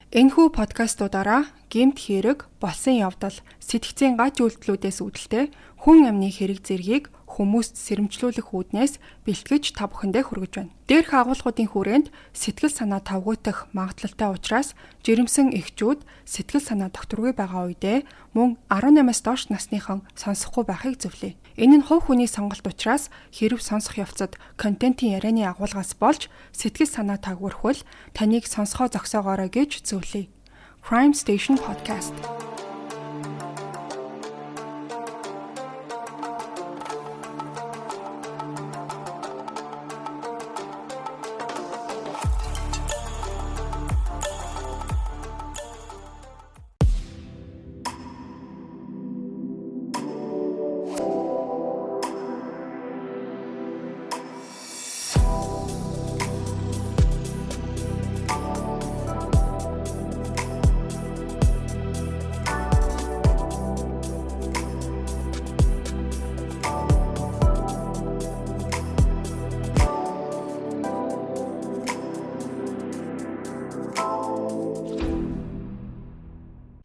Энэхүү подкастуудаараа гэмт хэрэг, болсон явдал, сэтгцийн гач үйлдэлүүдээс үүдэлтэй хүн амны хэрэг зэргийг хүмүүст сэрэмжлүүлэх үүднээс бэлтгэж та бүхэндээ хүргэж байна. Дээрх агуулгуудын хүрээнд сэтгэл санаа тавгуутах магадлалтай учраас жирэмсэн эхчүүд сэтгэл санаа докторгүй байгаа үедээ мөн 18-аас доош насныхан сонсохгүй байхыг зөвлөе. Энэ нь хувь хүний сонголт учраас хэрв сонсох явцад контентын ярианы агуулгаас болж сэтгэл санаа тагвархвал таныг сонсгоо зогсоогоорой гэж зөвлөе. Crime Station Podcast.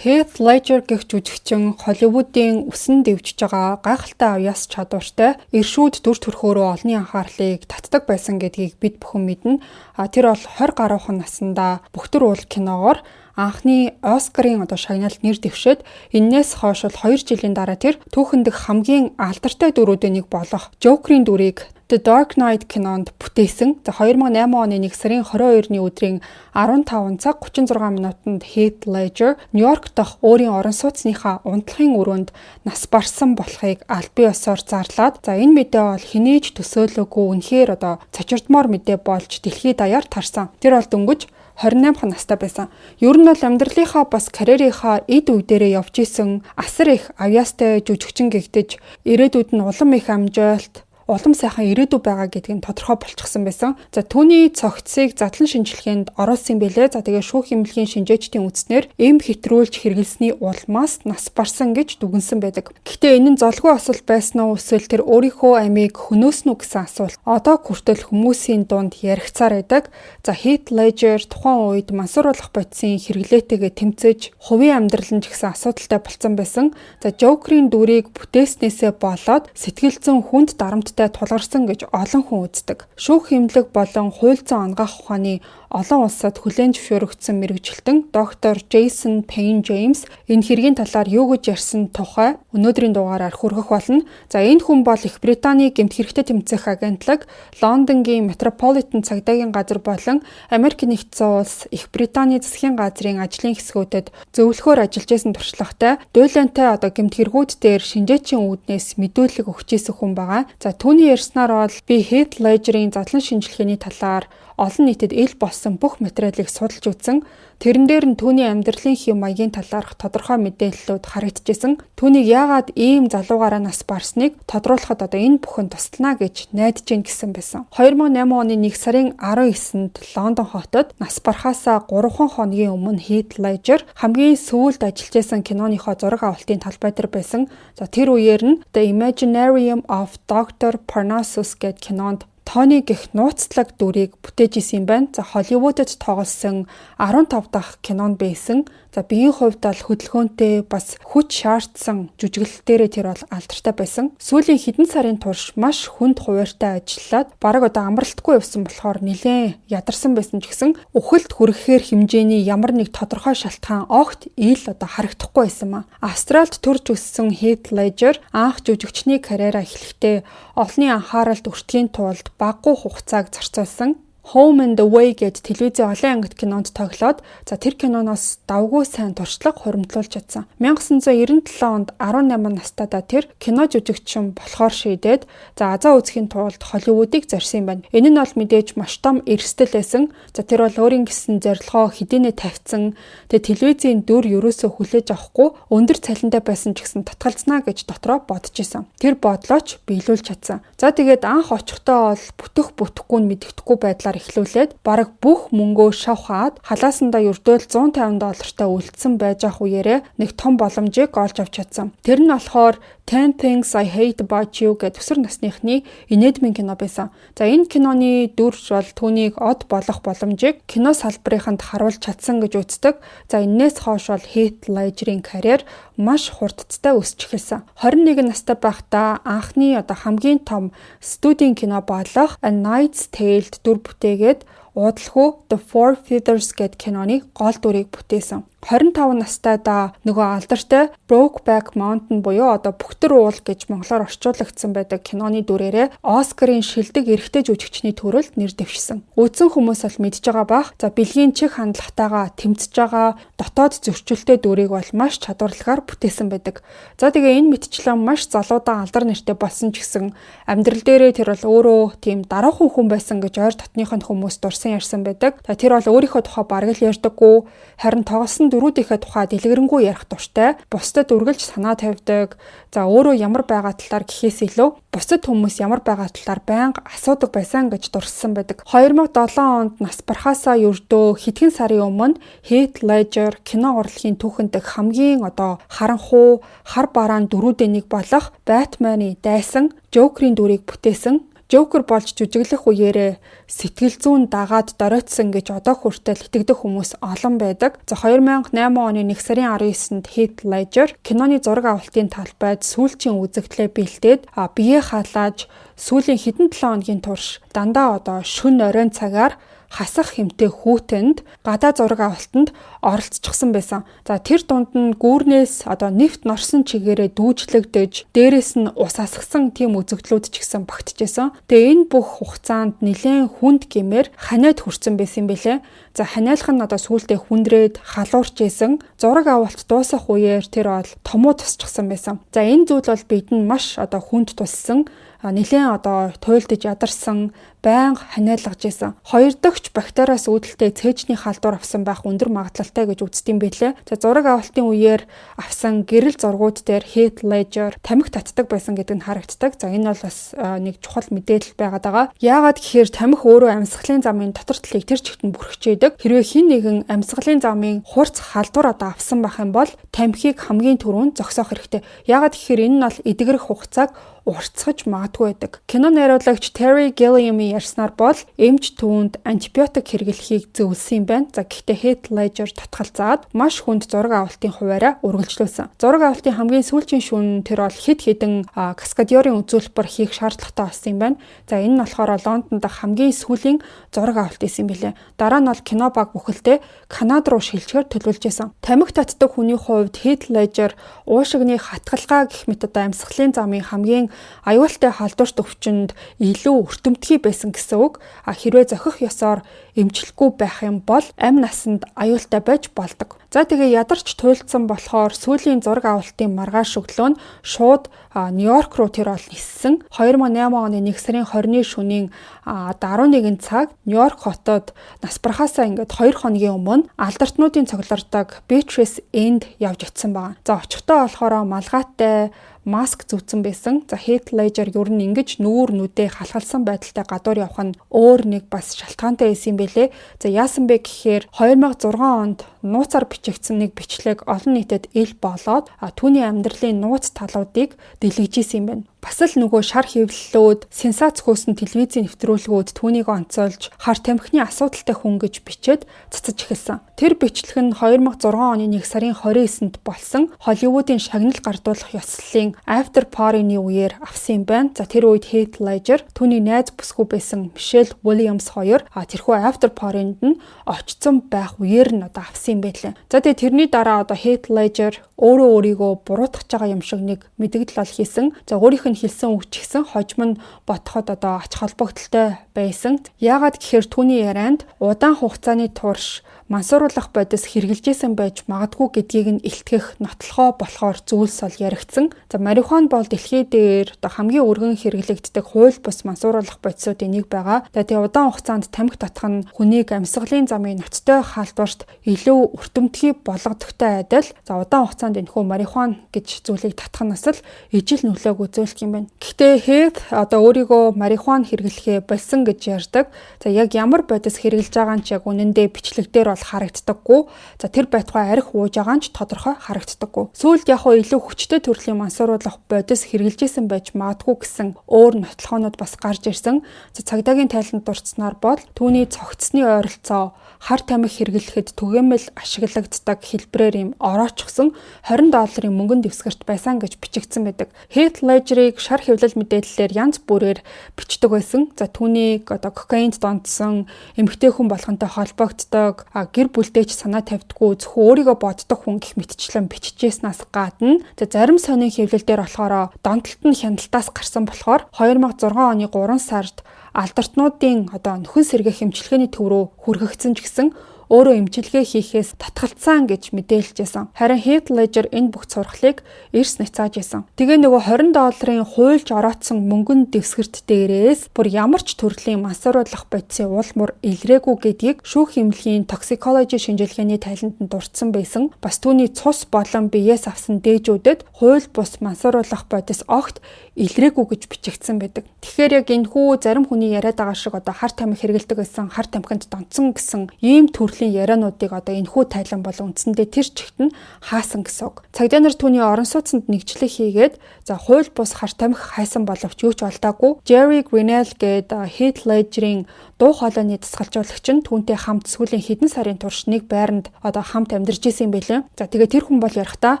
Heath Ledger гэх жүжигчин Холливуудын үсэн дэвжиж байгаа гайхалтай авьяас чадвартай иршүүд дүр төрхөөрөө олонний анхаарлыг татдаг байсан гэдгийг бид бүхэн мэднэ. Тэр бол 20 гаруйхан наснда Бүхтэр уул киногоор анхны Оскарын шагналд нэр дэвшээд энээс хойш 2 жилийн дараа тэр түүхэндх хамгийн алдартай дүрүүдийн нэг болох Joker-ийн дүрийг The Dark Knight кинонд бүтээсэн. 2008 оны 1 сарын 22-ны өдрийн 15 цаг 36 минутанд Heath Ledger Нью-Йорк дахь өөрийн орон сууцныхаа унтлагын өрөөнд нас барсан болохыг аль бие ёсоор зарлаад энэ мэдээ бол хинээж төсөөлөөгүй үнэхээр цочирдмоор мэдээ болж дэлхийд даяар тарсан. Тэр бол дөнгөж 28 настай байсан. Ер нь бол амьдралынхаа бас карьерийнхаа эд үе дээрээ явж исэн асар их авьяастай жүжигчин гэгдэж ирээдүйд нь улам их амжилт улам сайхан ирээдүй байгаа гэдгийг тодорхой болчихсон байсан. Түүний цогцсыг задлан шинжилгээнд оруулсан бэлээ. Тэгээ шүүх эмнэлгийн шинжээчдийн үтснээр эм хэтрүүлж хэрэглэсний улмаас нас барсан гэж дүгнсэн байдаг. Гэхдээ энэ нь золгүй осол байсан уу эсвэл тэр өөрийнхөө амийг хөнөөснө үү гэсэн асуулт одоо хүртэл хүмүүсийн дунд яригцаар байдаг. Heath Ledger тухайн үед мансууруулах бодисын хэрэглээтэйгээ тэмцэж хувийн амьдрал нь ч гэсэн асуудалтай болсон байсан. Joker-ийн дүрийг бүтээснээсээ болоод сэтгэл зүйн хүнд дарамттай тулгарсан гэж олон хүн үздэг. Шүүх эмнэлэг болон хууль зүйн ангаах ухааны олон улсад хүлээн зөвшөөрөгдсөн мэргэжилтэн доктор Jason Payne James энэ хэргийн талаар юу гэж ярьсан тухай өнөөдрийн дугаараар хүргэх болно. Энэ хүн бол Их Британий гэмт хэрэгтэй тэмцээх агентлаг, Лондонгийн Metropolitan цагдаагийн газар болон Америк нэгдсэн улс Их Британий засгийн газрын ажлын хэсгүүдэд зөвлөхөөр ажиллаж байсан туршлагатай дуйлантай гэмт хэрэгүүд дээр шинжээчийн үүднээс мэдүүлэг өгч ийсэн хүн байгаа. Түүний ярьснаар бол би Heath Ledger-ийн задлан шинжилгээний талаар олон нийтэд ил болсон бүх материалыг судалж үзсэн. Тэрэн дээр нь түүний амьдралын хэв маягийн талаарх тодорхой мэдээллүүд харагдчихсэн. Түүнийг яагаад ийм залуугаараа нас барсныг тодруулахад энэ бүхэн тусална гэж найдаж гин гэсэн байсан. 2008 оны 1 сарын 19-нд Лондон хотод нас барахаасаа 3 хоногийн өмнө Heath Ledger хамгийн сүүлд ажиллаж байсан киноныхоо зураг авалтын талбай дээр байсан. Тэр үеэр нь The Imaginarium of Dr. Parnassus гэдэг кинонд Тони гэх нууцлаг дүрийг бүтээж исэн юм байна. Холливуудад тоглосон 15 дахь кинонд байсан. Биеийн хувьд бол хөдөлгөөнтэй бас хүч шаардсан жүжиглэлтээрээ тэр бол алдартай байсан. Сүүлийн хэдэн сарын турш маш хүнд хуваарьтай ажиллаад бараг амралтгүй явсан болохоор нэлээд ядарсан байсан ч гэсэн үхэлд хүрэхээр хэмжээний ямар нэг тодорхой шалтгаан огт ил харагдахгүй байсан. Австралид төрж өссөн Heath Ledger анх жүжигчний карьераа эхлэхдээ олонний анхааралд өртөхийн тулд багагүй хугацааг зарцуулсан. Home and Away гэдэг телевизийн олон ангит кинонд тоглоод тэр киноноос давгүй сайн туршлага хуримтлуулж чадсан. 1997 онд 18 настайдаа тэр кино жүжигчин болохоор шийдээд азаа үзэхийн тулд Холливуудыг зорьсон юм байна. Энэ нь бол мэдээж маш том эрсдэл байсан. Тэр бол өөрийн гэсэн зорилгоо хэдийнэ тавьсан. Телевизийн дүр ерөөсөө хүлээж авахгүй өндөр цалинтай байсан ч гэсэн татгалзнаа гэж дотроо бодож исэн. Тэр бодлооч биелүүлж чадсан. Тэгээд анх очихдоо бол бүтэхгүй нь мэддэхгүй байдлаар талаар эхлүүлээд бараг бүх мөнгөө шавхаад халаасандаа ердөөл $150-тай үлдсэн байж ах үеэрээ нэг том боломжийг олж авч чадсан. Тэр нь болохоор 10 Things I Hate About You гэдэг өсвөр насныхны инээдмийн кино байсан. За энэ киноны дүр бол түүнийг од болох боломжийг кино салбарынханд харуулж чадсан гэж үздэг. За энээс хойш бол Heath Ledger-ийн карьер маш хурдцтай өсч эхэлсэн. 21 настай байхдаа анхны хамгийн том студийн кино болох A Knight's Tale дүр бүтээгээд уудалгүй The Four Feathers гэдэг киноны гол дүрийг бүтээсэн. 25 настайдаа нөгөө алдартай Brokeback Mountain буюу Бүхтэр уул гэж монголоор орчуулагдсан байдаг киноны дүрээрээ Оскарын шилдэг эрэгтэй жүжигчний төрөлд нэр дэвшсэн. Үзсэн хүмүүс бол мэдж байгаа бах. За бэлгийн чих хандлагатайгаа тэмцэж байгаа дотоод зөрчилтэй дүрийг бол маш чадварлагаар бүтээсэн байдаг. За тэгээ энэ мэтчлэн маш залуудан алдар нэртэй болсон ч гэсэн амьдрал дээрээ тэр бол өөрөө тийм дараахан хүн байсан гэж ойр дотных нь хүмүүс дурсан ярьсан байдаг. Тэр бол өөрийнхөө тухай бараг л ярьдаггүй, харин тоглосон дөрүүдийнхээ тухай дэлгэрэнгүй ярих дуртай, бусдад үргэлж санаа тавьдаг. За өөрөө ямар байгаа талаар гэхээс илүү бусдад хүмүүс ямар байгаа талаар байнга асуудаг байсан гэж дурссан байдаг. 2007 онд нас барахаасаа ердөө хэдхэн сарын өмнө Heath Ledger кино урлагийн түүхэнд хамгийн харанхуй хар бараан дөрүүдийн нэг болох Batman-ы дайсан Joker-ийн дүрийг бүтээсэн. Joker болж жүжиглэх үеэрээ сэтгэл зүйн дагаад доройтсон гэж одоо хүртэл итгэдэг хүмүүс олон байдаг. За 2008 оны 1 сарын 19-нд Heath Ledger киноны зураг авалтын талбайд сүүлчийн үзэгдлээ бэлдээд биеэ халааж сүүлийн хэдэн 7 хоногийн турш дандаа шөнө оройн цагаар хасах хэмтэй хүүтэнд гадаа зураг авалтанд оролцчихсан байсан. За тэр дунд нь гүүрнээс нефт норсон чигээрээ дүүжлэгдэж, дээрээс нь ус асгсан тийм үзэгдлүүд ч гэсэн багтжсэн. Тэгээ энэ бүх хугацаанд нэлээд хүнд гэмээр ханиад хүрсэн байсан юм бэлээ. За ханиалах нь сүүлдээ хүндрээд халуурч исэн. Зураг авалт дуусах үеэр тэр бол томуу тусчихсан байсан. За энэ зүйл бол бидэнд маш хүнд туссан. Нэлээд туйлдж ядарсан, байнга ханиалгаж исэн. Хоёр дахь бактериас үүдэлтэй цээжний халдвар авсан байх өндөр магадлалтай гэж үздэм байлээ. За зураг авалтын үеэр авсан гэрэл зургууд дээр Heath Ledger тамхи татдаг байсан гэдэг нь харагддаг. За энэ бол бас нэг чухал мэдээлэл байгаад байгаа. Яагаад гэхээр тамхи өөрөө амьсгалын замын дотор талыг тэр чигт нь бүрхчээдэг. Хэрвээ хэн нэгэн амьсгалын замын хурц халдвар авсан байх юм бол тамхиг хамгийн түрүүнд зогсоох хэрэгтэй. Яагаад гэхээр энэ нь бол эдгэрэх хугацааг уртсгаж магадгүй байдаг. Кино найруулагч Terry Gilliam-ийн ярьснаар бол эмч түүнд антибиотик хэрэглэхийг зөвлөсөн юм байна. За гэхдээ Heath Ledger татгалзаад маш хүнд зураг авалтын хуваараа үргэлжлүүлсэн. Зураг авалтын хамгийн сүүлчийн шөнө тэр бол хэд хэдэн каскадерын үзүүлбэр хийх шаардлагатай болсон юм байна. За энэ нь болохоор Лондонд хамгийн сүүлийн зураг авалт исэн юм билээ. Дараа нь бол кино баг бүхэлдээ Канад руу шилжихээр төлөвлөж байсан. Тамхи татдаг хүний хувьд Heath Ledger уушигны хатгалгаа гэх мэт амьсгалын замын хамгийн аюултай халдварт өвчнөд илүү өртөмтгий байсан гэсэн үг. Хэрвээ зохих ёсоор эмчлэхгүй байх юм бол амь насанд аюултай байж болдог. За тэгээ ядарч туйлдсан болохоор сүүлийн зураг авалтын маргааш өглөө нь шууд Нью-Йорк руу тэр бол ниссэн. 2008 оны 1 сарын 20-ны шөнийн 11 цаг Нью-Йорк хотод нас барахаасаа 2 хоногийн өмнө алдартнуудын цуглардаг Beatrice End явж очсон байна. За очихдоо болохоор малгайтай маск зүвцэн байсан. За Heath Ledger ер нь ингэж нүүр нүдээ халахалсан байдалтай гадуур явах нь өөр нэг бас шалтгаантай байсан юм бэлээ. За яасан бэ гэхээр 2006 онд нууцаар бичигдсэн нэг бичлэг олон нийтэд ил болоод түүний амьдралын нууц талуудыг дэлгэжсэн юм байна. Бас л нөгөө шар хэвлэлүүд, сенсац хөөсөн телевизийн нэвтрүүлгүүд түүнийг онцолж хар тамхины асуудалтай хүн гэж бичээд цацаж эхэлсэн. Тэр бичлэг нь 2006 оны 1 сарын 29-нд болсон Холливуудын шагнал гардуулах ёслолын After Party-ны үеэр авсан юм байна. За тэр үед Heath Ledger түүний найз бүсгүй байсан Michelle Williams хоёр тэрхүү After Party-нд нь очсон байх үеэр нь авсан юм байлээ. За тэгээ тэрний дараа Heath Ledger өөрийгөө буруутгах байгаа юм шиг нэг мэдгдэл ол хийсэн. За өөрийнх нь хэлсэн үг ч гэсэн хожим нь ботход ач холбогдолтой байсан. Яагаад гэхээр түүний ярианд удаан хугацааны турш мансууруулах бодис хэрэгжилжсэн байж магадгүй гэдгийг нь илтгэх нотлохоо болохоор зүйлс бол яригдсан. За марихуан бол дэлхий дээр одоо хамгийн өргөн хэрэглэгддэг хууль бус мансууруулах бодисуудын нэг байгаа. Тэгээ удаан хугацаанд тамхи татах нь хүнийг амьсгалын замын ноцтой халдварт илүү өртөмтгий болгодогтой адил. За удаан хугацаанд энэхүү марихуан гэж зүйлийг татах нь бас л ижил нөлөөг үзүүлэх юм байна. Гэхдээ Heath одоо өөрийгөө марихуан хэрэглэхээ болсон гэж ярьдаг. За яг ямар бодис хэрэглэж байгаа нь ч яг үнэндээ бичлэгдээр бол харагддаггүй. За тэр байтугай арх ууж байгаа нь ч тодорхой харагддаггүй. Сүүлд яг илүү хүчтэй төрлийн мансууруулах бодис хэрэгжилжсэн байж магадгүй гэсэн өөр нотлохоонууд бас гарч ирсэн. За цагдаагийн тайланд дурдсанаар бол түүний цогцсны ойролцоо хар тамхи хэрэглэхэд түгээмэл ашиглагддаг хэлбэрээр юм ороочсон $20 мөнгөн дэвсгэрт байсан гэж бичигдсэн байдаг. Heath Ledger-ыг шар хэвлэл мэдээллээр янз бүрээр бичдэг байсан. За түүнийг одоо кокаинд донтсон, эмэгтэй хүн болгонтой холбогддог, гэр бүлтэйч санаа тавьдаггүй, зөвхөн өөрийгөө боддог хүн гэх мэтчлэн бичижсэнээс гадна зарим сонин хэвлэлдээр болохоор донтолт нь хяналтаас гарсан болохоор 2006 оны 3 сард алдартнуудын одоо нөхөн сэргээх эмчилгээний төв рүү хүргэгдсэн ч гэсэн өөрөө эмчилгээ хийхээс татгалцсан гэж мэдээлжсэн. Харин Heath Ledger энэ бүх цурхлыг эрс нцааж исэн. Тэгээ нөгөө $20 хуйлж ороодсон мөнгөн дэвсгэрт дээрээс бүр ямар ч төрлийн мансууруулах бодисын уулмөр илрээгүй гэдгийг шүүх эмнэлгийн toxicology шинжилгээний тайланд нь дурдсан байсан. Бас түүний цус болон биеэс авсан дээжүүдэд хууль бус мансууруулах бодис огт илрээгүй гэж бичигдсэн байдаг. Тэгэхээр яг энэхүү зарим хүний яриад байгаа шиг одоо хар тамхи хэрэгэлдэг байсан, хар тамхинд донцсон гэсэн ийм төрлийн яриануудыг одоо энэхүү тайлан бол үндсэндээ тэр чигт нь хаасан гэсэн үг. Цагдаа нар түүний орон сууцнд нэгжлэг хийгээд за хууль бус хар тамхи хайсан боловч юу ч олдоогүй. Jerry Grinnell гээд Heath Ledger-ийн дуу хоолойны дасгалжуулагч нь түүнтэй хамт сүүлийн хэдэн сарын турш нэг байранд одоо хамт амьдарч исэн юм билээ. За тэгээ тэр хүн бол ярихдаа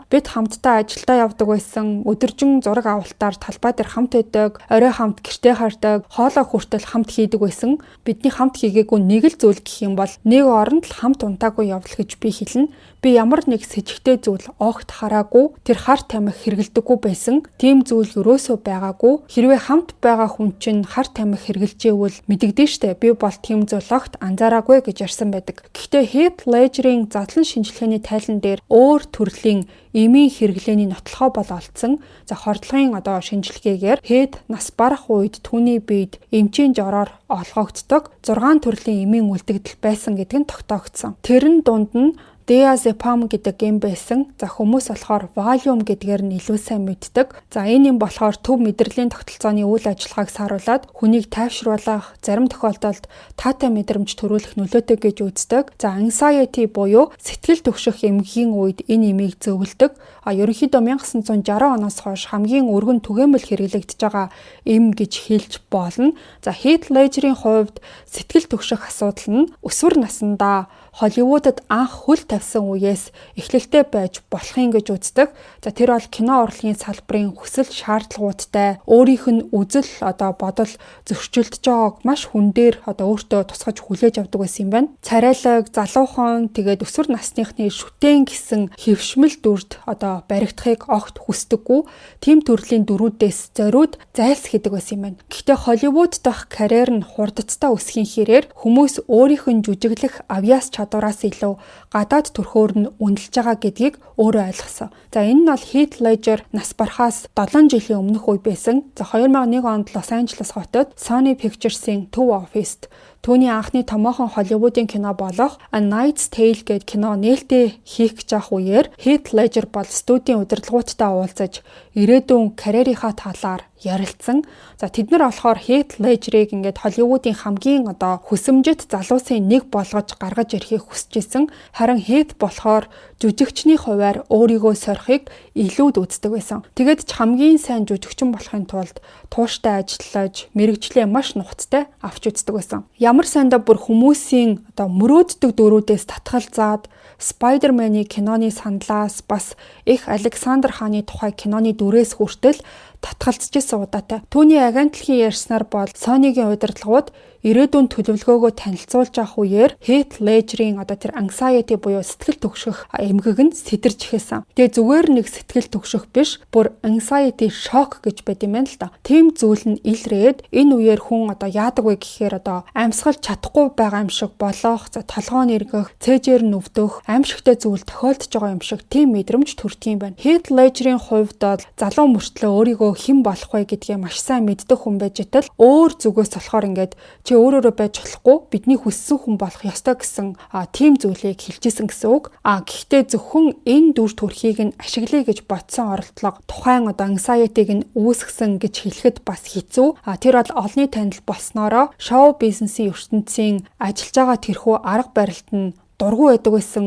бид хамтдаа ажилдаа явдаг байсан, өдөржин зураг авалтаар талбай дээр хамт байдаг, орой хамт гэртээ хардаг, хоолой хүртэл хамт хийдэг байсан. Бидний хамт хийгээгүй нэг л зүйл гэх юм бол нэг оронд л хамт унтаагүй явдал гэж би хэлнэ. Би ямар нэг с ิจ гтэй зүйл огт хараагүй, тэр хар тамхи хэрэгэлдэггүй байсан. Тийм зүйл өрөөсөө байгаагүй. Хэрвээ хамт байгаа хүн чинь хар тамхи хэрэгэлжээвэл мэдэгдэн штэ. Би бол тийм зүйл огт анзаараагүй гэж ярьсан байдаг. Гэхдээ Heath Ledger-ийн задлан шинжилгээний тайлан дээр өөр төрлийн эмийн хэрэглээний нотлохоо бол олдсон. За хордлогын одоо шинжилгээгээр Heath нас барах үед түүний биед эмчийн жороор олгогддог 6 төрлийн эмийн үлдэгдэл байсан гэдэг нь тогтоогдсон. Тэрэн дунд нь diazepam гэдэг юм байсан. За хүмүүс болохоор Valium гэдгээр нь илүү сайн мэддэг. За энэ юм болохоор төв мэдрэлийн тогтолцооны үйл ажиллагааг сааруулад хүнийг тайвшруулах, зарим тохиолдолд таатай мэдрэмж төрүүлэх нөлөөтэй гэж үздэг. За anxiety буюу сэтгэл түгших эмгэгийн үед энэ эмийг зөвлөдөг. Ерөнхийдөө 1960 оноос хойш хамгийн өргөн түгээмэл хэрэглэгдэж байгаа эм гэж хэлж болно. За Heath Ledger-ийн хувьд сэтгэл түгших асуудал нь өсвөр насндаа Холливуудад анх хөл тавьсан үеэс эхлэлтэй байж болохын гэж үздэг. За тэр бол кино урлагийн салбарын хүсэл шаардлагуудтай өөрийнх нь үзэл одоо бодол зөрчилдөж байгааг маш хүн дээр одоо өөртөө тусгаж хүлээж авдаг байсан юм байна. Царайлаг, залуухан тэгээд өсвөр насныхны шүтэн гэсэн хэвшмэл дүрд одоо баригдахыг огт хүсдэггүй. Тим төрлийн дөрүүдээс зориуд зайлсхийдэг байсан юм байна. Гэхдээ Холливуд дахь карьер нь хурдцтай өсөхийн хэрээр хүмүүс өөрийнх нь жүжиглэх авьяас чадвараас илүү гадаад төрхөөр нь үнэлж байгаа гэдгийг өөрөө ойлгосон. За энэ нь бол Heath Ledger нас барахаас 7 жилийн өмнөх үе байсан. За 2001 онд Лос Анжелес хотод Sony Pictures-ийн төв оффист түүний анхны томоохон Холливуудын кино болох A Knight's Tale гээд кино нээлттэй хийх гэж ах үеэр Heath Ledger бол студийн удирдлагуудтай уулзаж ирээдүйн карьерийнхаа талаар ярилцсан. За тэд нар болохоор Heath Ledger-ыг ингээд Холливуудын хамгийн одоо хүсэмжит залуусын нэг болгож гаргаж ирэхийг хүсэж исэн. Харин Heath болохоор жүжигчний хувьар өөрийгөө сорихыг илүүд үздэг байсан. Тэгээд ч хамгийн сайн жүжигчин болохын тулд тууштай ажиллаж, мэрэгжлээ маш нухацтай авч үздэг байсан. Ямар сандаа бүр хүмүүсийн одоо мөрөөддөг дөрүүдээс татгалзаад Spider-Man-ы киноны сандлаас бас их Александр хааны тухай киноны дүрээс хүртэл татгалзаж исэн удаатай. Түүний агентлагийн ярьснаар бол Sony-гийн удирдлагууд ирээдүйн төлөвлөгөөгөө танилцуулж авах үеэр Heath Ledger-ийн тэр anxiety буюу сэтгэл түгших эмгэг нь сэтэрч эхэлсэн. Тэгээ зүгээр нэг сэтгэл түгших биш, бүр anxiety shock гэж байд юм байна л да. Тийм зүйл нь илрээд энэ үеэр хүн яадаг вэ гэхээр амьсгалж чадахгүй байгаа юм шиг болох, толгойн эргэх, цээжээр нь өвдөх, аимшигтай зүйл тохиолдож байгаа юм шиг тийм мэдрэмж төрдөг юм байна. Heath Ledger-ийн хувьд залуу мөртлөө өөрийгөө хэн болох вэ гэдгээ маш сайн мэддэг хүн байж итэл өөр зүгээс болохоор ингээд чи өөрөөрөө байж болохгүй, бидний хүссэн хүн болох ёстой гэсэн тийм зүйлийг хэлжсэн гэсэн үг. Гэхдээ зөвхөн энэ дүр төрхийг нь ашиглая гэж бодсон оролдлого тухайн anxiety-г нь үүсгэсэн гэж хэлэхэд бас хэцүү. Тэр бол олонний танил болсноороо шоу бизнесийн ертөнцийн ажиллаж байгаа тэрхүү арга барилт нь дургүй байдаг байсан.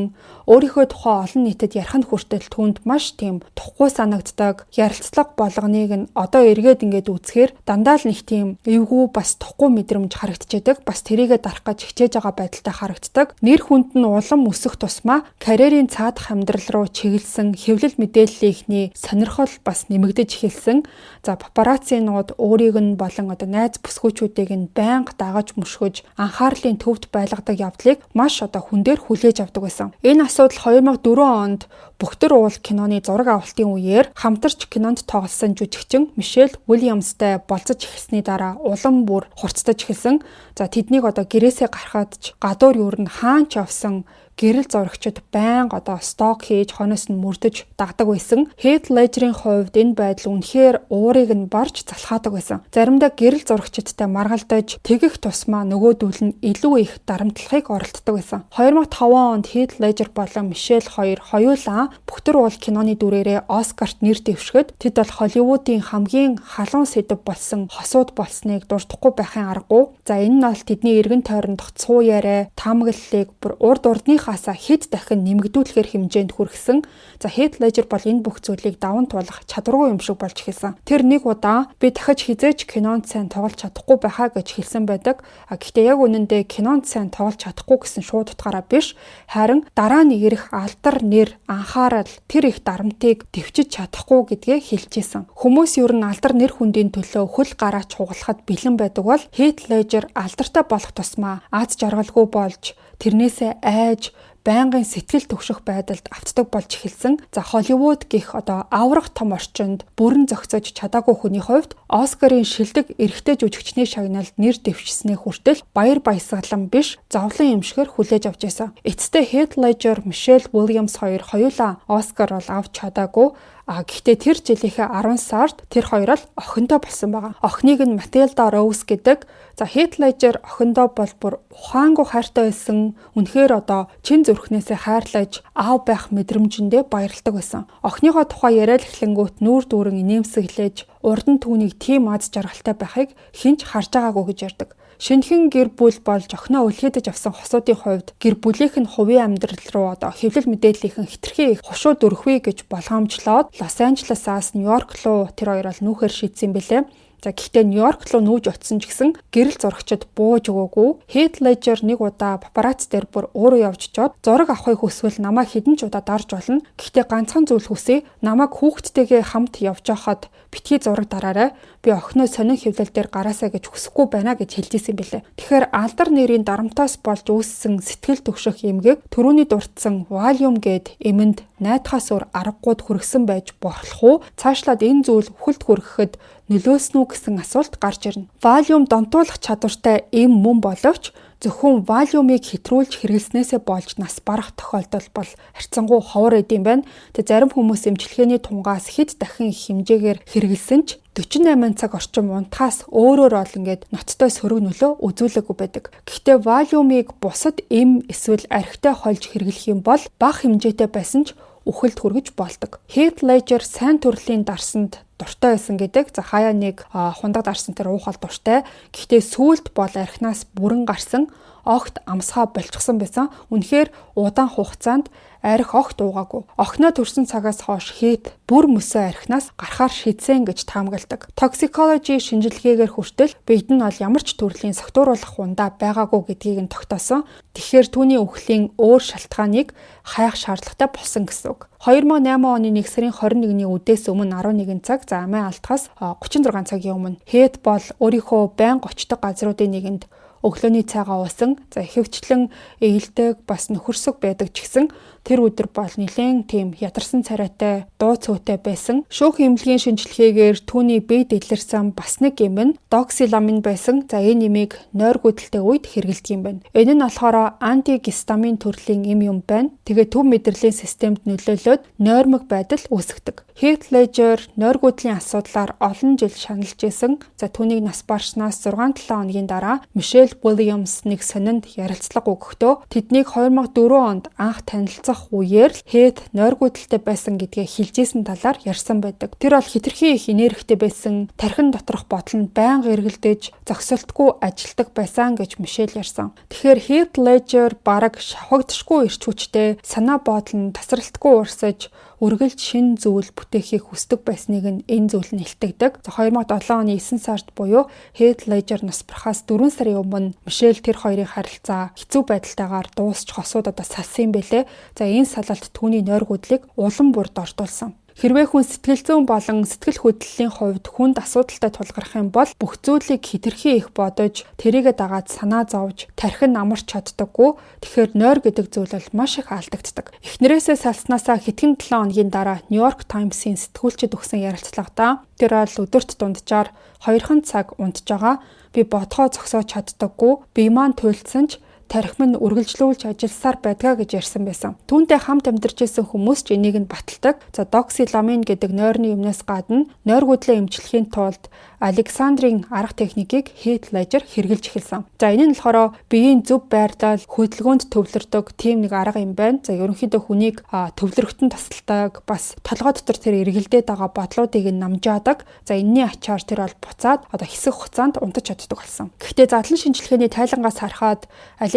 Өөрийнхөө тухай олон нийтэд ярих нь хүртэл түүнд маш тийм тухгүй санагддаг. Ярилцлага болгоныг нь одоо эргээд ингээд үзэхээр дандаа л нэг тийм эвгүй бас тухгүй мэдрэмж харагдчихэдэг. Бас тэрийгэ дарах гэж хичээж байгаа байдалтай харагддаг. Нэр хүнд нь улам өсөх тусмаа карьерийн цаадах амьдрал руу чиглэсэн хэвлэл мэдээллийнхний сонирхол бас нэмэгдэж эхэлсэн. Папараццинууд өөрийг нь болон найз бүсгүүчүүдийг нь байнга дагаж мөшгөж анхаарлын төвд байлгадаг явдлыг маш хүн дээр хүлээж авдаг байсан. Энэ асуудал 2004 онд Бөхтөр уул киноны зураг авалтын үеэр хамтарч кинонд тоглосон жүжигчин Мишель Уильямстай болцож эхэлсний дараа улам бүр хурцтаж эхэлсэн. Тэднийг гэрээсээ гарахад ч гадуур юур нь хаан ч явсан гэрэл зурагчид байнга сток хийж хойноос нь мөрдөж дагдаг байсан. Heath Ledger-ийн хувьд энэ байдал үнэхээр уурыг нь барж залхаадаг байсан. Заримдаа гэрэл зурагчидтай маргалдаж тэгэх тусмаа нөгөөдөл нь илүү их дарамтлахыг оролддог байсан. 2005 онд Heath Ledger болон Мишель хоёр хоёулаа Бөхтөр уул киноны дүрээрээ Оскарт нэр дэвшгэд тэд бол Холливуудын хамгийн халуун сэдэв болсон хосууд болсныг дурдахгүй байхын аргагүй. Энэ нь бол тэдний эргэн тойрондох цуу яриа, таамаглалыг бүр урд урдныхаасаа хэд дахин нэмэгдүүлэхээр хэмжээнд хүргэсэн. Heath Ledger бол энэ бүх зүйлийг даван туулах чадваргүй юм шиг болж эхэлсэн. Тэр нэг удаа би дахиж хизээч кинонд сайн тоглож чадахгүй байхаа гэж хэлсэн байдаг. Гэхдээ яг үнэндээ кинонд сайн тоглож чадахгүй гэсэн шууд утгаараа биш, харин дараа нь ирэх алдар нэр анхаарал тэр их дарамтыг дэвчиж чадахгүй гэдгээ хэлжсэн. Хүмүүс ер нь алдар нэр хүндийн төлөө хөл гараач хугалахад бэлэн байдаг бол Heath Ledger алдартай болох тусмаа аз жаргалгүй болж тэрнээсээ айж байнгын сэтгэл түгших байдалд автдаг болж эхэлсэн. Холливуд гэх аврах том орчинд бүрэн зохицож чадаагүй хүний хувьд Оскарын шилдэг эрэгтэй жүжигчний шагналд нэр дэвшснээ хүртэл баяр баясгалан биш, зовлон эмшгээр хүлээж авч байсан. Эцэстээ Heath Ledger, Мишель Уильямс хоёулаа Оскар бол авч чадаагүй. Гэхдээ тэр жилийнхээ 10 сард тэр хоёр л охиндоо болсон байгаа. Охиныг нь Матильда Роуз гэдэг. Heath Ledger охиндоо бол бүр ухаангүй хайртай байсан. Үнэхээр чин зүрхнээсээ хайрлаж аав байх мэдрэмжэндээ баярлдаг байсан. Охиныхоо тухай яриад эхлэнгүүт нүүр дүүрэн инээмсэглэж урд нь түүнийг тийм аз жаргалтай байхыг хинч харж байгаагүй гэж ярьдаг. Шинэхэн гэр бүл болж охиноо үлхээдэж авсан хосуудын хувьд гэр бүлийнх нь хувийн амьдрал руу хэвлэл мэдээллийнхэн хитрхи их хушууд өрхвэ гэж болгоомжлоод Лос Анжелесаас Нью-Йорк руу тэр хоёр бол нүүхээр шийдсэн бэлээ. Гэхдээ Нью-Йорк руу нүүж очсон ч гэсэн гэрэл зурагчид бууж өгөөгүй. Heath Ledger нэг удаа папарацци дээр бүр өөрөө явж чод зураг авахыг хүсвэл намайг хэдэн ч удаа дарж болно. Гэхдээ ганцхан зүйл хүсье. Намайг хүүхдтэйгээ хамт явж байхад битгий зураг дараарай. Би охиноо сонин хэвлэл дээр гараасаа гэж хүсэхгүй байна гэж хэлжсэн бэлээ. Тэгэхээр алдар нэрийн дарамтаас болж үүссэн сэтгэл түгших эмгэг түрүүний дурдсан Valium гээд эмэнд найдахаас өөр аргагүйд хүргэсэн байж болох уу? Цаашлаад энэ зүйл үхэлд хүрэхэд нөлөөснө үү гэсэн асуулт гарч ирнэ. Valium донтуулах чадвартай эм мөн боловч зөвхөн Valium-ыг хэтрүүлж хэрэглэснээсээ болж нас барах тохиолдол бол харьцангуй ховор эдэм байна. Зарим хүмүүс эмчилгээний тунгаас хэд дахин их хэмжээгээр хэрэглэсэн ч 48 цаг орчим унтахаас өөрөөр ол ноцтой сөрөг нөлөө үзүүлээгүй байдаг. Гэхдээ Valium-ыг бусад эм эсвэл архитай хольж хэрэглэх юм бол бага хэмжээтэй байсан ч үхэлд хүргэж болдог. Heath Ledger сайн төрлийн дарсанд дуртай байсан гэдэг. Хаяа нэг хундаг дарсан тэр уухал дуртай. Гэхдээ сүүлд бол архинаас бүрэн гарсан, огт амсгаа болчихсон байсан. Үнэхээр удаан хугацаанд арх огт уугаагүй. Охиноо төрсөн цагаас хойш Heath бүр мөсөө архинаас гарахаар шийдсэн гэж таамагладаг. Toxicology шинжилгээгээр хүртэл биед нь бол ямар ч төрлийн согтууруулах ундаа байгаагүй гэдгийг нь тогтоосон. Тэгэхээр түүний үхлийн өөр шалтгааныг хайх шаардлагатай болсон гэсэн үг. 2008 оны 1 сарын 21-ний үдээс өмнө 11 цаг амиа алдахаас 36 цагийн өмнө Heath бол өөрийнхөө байнга очдог газруудын нэгэнд өглөөний цайгаа уусан. За ихэвчлэн ээлдэг бас нөхөрсөг байдаг ч гэсэн тэр өдөр бол нэлээд тийм ядарсан царайтай, дуу цөөтэй байсан. Шүүх эмнэлгийн шинжилгээгээр түүний биед илэрсэн бас нэг эм нь доксиламин байсан. За энэ эмийг нойр гүйдэлтэй үед хэрэглэдэг юм байна. Энэ нь болохоор антигистамин төрлийн эм юм байна. Тэгээд төв мэдрэлийн системд нөлөөлөд нойрмог байдал үүсгдэг. Heath Ledger нойр гүйдлийн асуудлаар олон жил шаналж исэн. За түүнийг нас барснаас 6-7 хоногийн дараа Michelle Williams нэг сонинд ярилцлага өгөхдөө тэднийг 2004 онд анх танилцах үеэр л Heath нойр гүйдэлтэй байсан гэдгээ хэлжсэн талаар ярьсан байдаг. Тэр бол хэтэрхий их энергитэй байсан, тархин доторх бодол нь байнга эргэлдэж, зогсолтгүй ажилдаг байсан гэж Michelle ярьсан. Тэгэхээр Heath Ledger бараг шавхагдшгүй эрч хүчтэй, санаа бодол нь тасралтгүй урсаж, үргэлж шин зүйл бүтээхийг хүсдэг байсныг нь энэ зүйл нь илтгэдэг. 2007 оны 9 сард буюу Heath Ledger нас барахаас 4 сарын өмнө Michelle тэр хоёрын харилцаа хэцүү байдалтайгаар дуусч хосуудаа салсан юм бэлээ. За энэ салалт түүний нойр гүйдлийг улам бүрд ортуулсан. Хэрвээ хүн сэтгэл зүйн болон сэтгэл хөдлөлийн хувьд хүнд асуудалтай тулгарх юм бол бүх зүйлийг хэтэрхий их бодож, тэрийгэ дагаад санаа зовж, тархин амарч чаддаггүй. Тэгэхээр нойр гэдэг зүйл бол маш их алдагддаг. Эхнэрээсээ салснаасаа хэдхэн 7 хоногийн дараа New York Times-ийн сэтгүүлчид өгсөн ярилцлагатаа тэр бол өдөрт дунджаар 2 цаг унтж байгаа. Би бодгоо зогсоож чаддаггүй. Би маань туйлдсан ч тархим нь үргэлжлүүлж ажилласаар байдгаа гэж ярьсан байсан. Түүнтэй хамт амьдарч исэн хүмүүс ч энийг нь баталдаг. За доксиламин гэдэг нойрны юмнаас гадна нойр гүйдлээ эмчлэхийн тулд Александрийн арга техникийг Heath Ledger хэрэгжилж эхэлсэн. За энэ нь болохоор биеийн зөв байрлал, хөдөлгөөнд төвлөрдөг тийм нэг арга юм байна. За ерөнхийдөө хүнийг төвлөрөхтөн тасалдаг, бас толгой дотор тэр эргэлдээд байгаа бодлуудыг нь намжаадаг. За энэний ачаар тэр бол буцаад хэсэг хугацаанд унтаж чаддаг болсон. Гэхдээ задлан шинжилгээний тайлангаас харахад